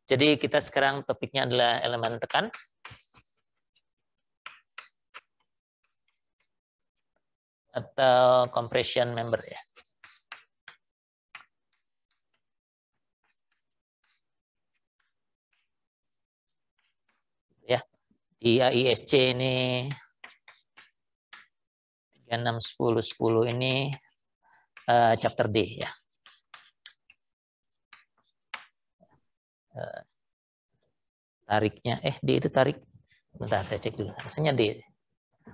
Jadi kita sekarang topiknya adalah elemen tekan. Atau compression member ya. Ya, di AISC ini 36 10 10 ini chapter D ya. Tariknya D itu tarik. Bentar saya cek dulu. Rasanya D.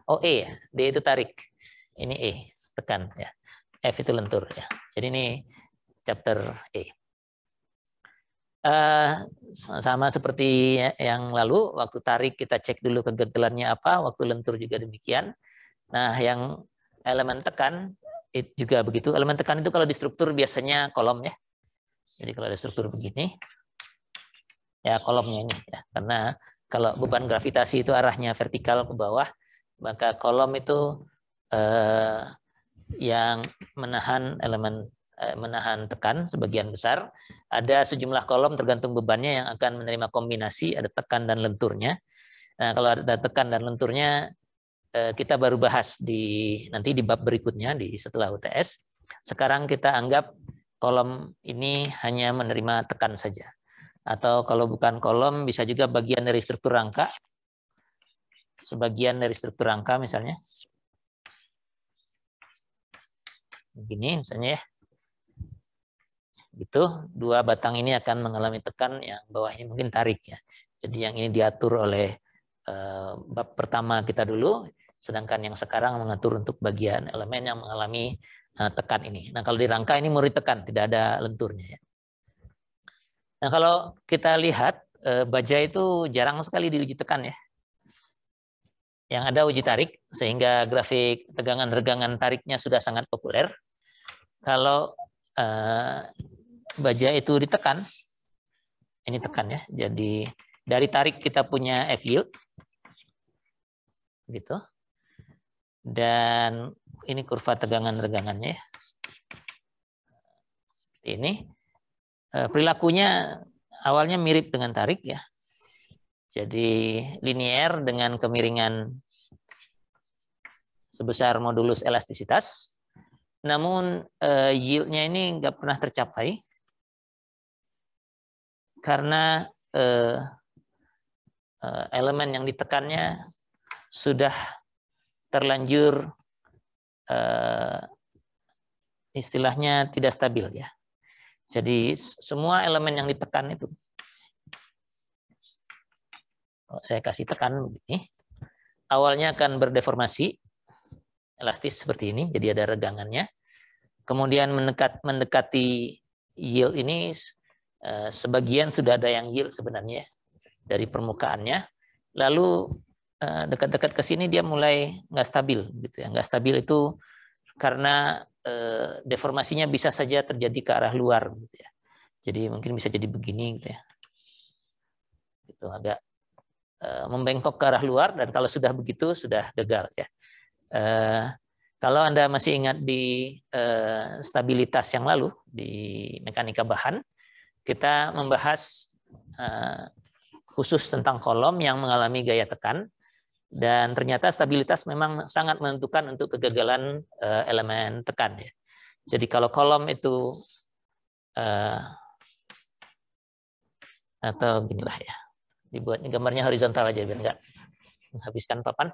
Oh E ya. D itu tarik. Ini E, tekan ya. F itu lentur ya. Jadi ini chapter E. Sama seperti yang lalu, waktu tarik kita cek dulu kegentelannya apa, waktu lentur juga demikian. Nah, yang elemen tekan itu juga begitu. Elemen tekan itu kalau di struktur biasanya kolom ya. Jadi kalau ada struktur begini, ya kolomnya ini ya. Karena kalau beban gravitasi itu arahnya vertikal ke bawah, maka kolom itu yang menahan menahan tekan sebagian besar. Ada sejumlah kolom tergantung bebannya yang akan menerima kombinasi, ada tekan dan lenturnya. Nah, kalau ada tekan dan lenturnya kita baru bahas nanti di bab berikutnya setelah UTS. Sekarang kita anggap kolom ini hanya menerima tekan saja. Atau kalau bukan kolom bisa juga bagian dari struktur rangka. Sebagian dari struktur rangka misalnya. Begini misalnya ya. Gitu, dua batang ini akan mengalami tekan, yang bawahnya mungkin tarik ya. Jadi yang ini diatur oleh bab pertama kita dulu, sedangkan yang sekarang mengatur untuk bagian elemen yang mengalami tekan ini. Nah, kalau di rangka ini murni tekan, tidak ada lenturnya ya. Nah, kalau kita lihat baja itu jarang sekali diuji tekan ya. Yang ada uji tarik, sehingga grafik tegangan-regangan tariknya sudah sangat populer. Kalau baja itu ditekan, ini tekan ya. Jadi dari tarik kita punya F yield, gitu. Dan ini kurva tegangan-regangannya ya. Seperti ini. Perilakunya awalnya mirip dengan tarik ya. Jadi linear dengan kemiringan sebesar modulus elastisitas. Namun yieldnya ini nggak pernah tercapai karena elemen yang ditekannya sudah terlanjur istilahnya tidak stabil ya. Jadi semua elemen yang ditekan itu, saya kasih tekan begini, awalnya akan berdeformasi elastis seperti ini, jadi ada regangannya. Kemudian mendekati yield ini, sebagian sudah ada yang yield sebenarnya dari permukaannya. Lalu dekat-dekat ke sini dia mulai nggak stabil, gitu ya. Nggak stabil itu karena deformasinya bisa saja terjadi ke arah luar, gitu ya. Jadi mungkin bisa jadi begini, gitu ya. Itu agak membengkok ke arah luar, dan kalau sudah begitu sudah gagal ya. Kalau Anda masih ingat di stabilitas yang lalu di mekanika bahan, kita membahas khusus tentang kolom yang mengalami gaya tekan, dan ternyata stabilitas memang sangat menentukan untuk kegagalan elemen tekan ya. Jadi kalau kolom itu atau beginilah ya, dibuatnya gambarnya horizontal aja biar nggak menghabiskan papan.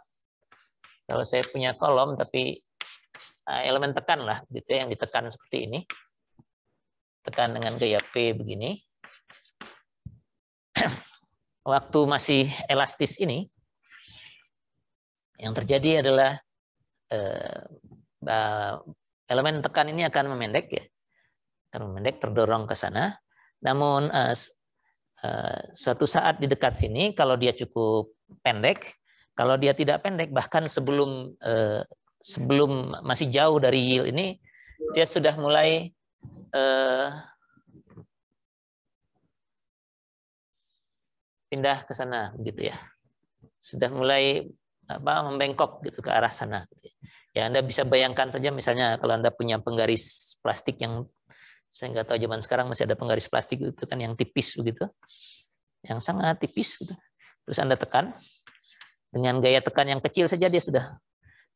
Kalau saya punya kolom tapi elemen tekan lah, gitu ya, yang ditekan seperti ini, tekan dengan gaya P begini. Waktu masih elastis ini, yang terjadi adalah elemen tekan ini akan memendek ya, akan memendek, terdorong ke sana. Namun suatu saat di dekat sini, kalau dia cukup pendek, kalau dia tidak pendek, bahkan sebelum masih jauh dari yield ini, dia sudah mulai pindah ke sana, begitu ya. Sudah mulai membengkok gitu ke arah sana. Ya, Anda bisa bayangkan saja misalnya kalau Anda punya penggaris plastik yang, saya nggak tahu zaman sekarang masih ada penggaris plastik itu kan yang tipis begitu. yang sangat tipis gitu. Terus Anda tekan dengan gaya tekan yang kecil saja dia sudah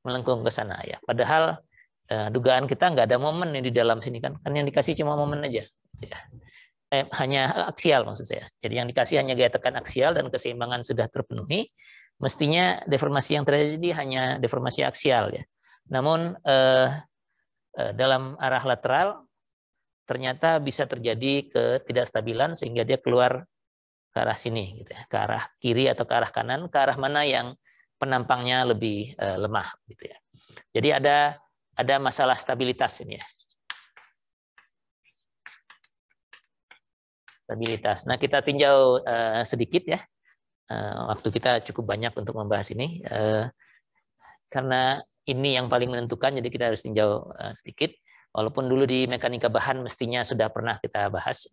melengkung ke sana ya. Padahal dugaan kita nggak ada momen di dalam sini kan yang dikasih cuma momen aja. Ya. Hanya aksial maksud saya. Jadi yang dikasih hanya gaya tekan aksial dan keseimbangan sudah terpenuhi. Mestinya deformasi yang terjadi hanya deformasi aksial ya. Namun dalam arah lateral ternyata bisa terjadi ketidakstabilan sehingga dia keluar ke arah sini gitu ya, ke arah kiri atau ke arah kanan, ke arah mana yang penampangnya lebih lemah gitu ya. Jadi ada masalah stabilitas ini ya. Stabilitas. Nah, kita tinjau sedikit ya. Waktu kita cukup banyak untuk membahas ini. Karena ini yang paling menentukan, jadi kita harus tinjau sedikit. Walaupun dulu di mekanika bahan mestinya sudah pernah kita bahas.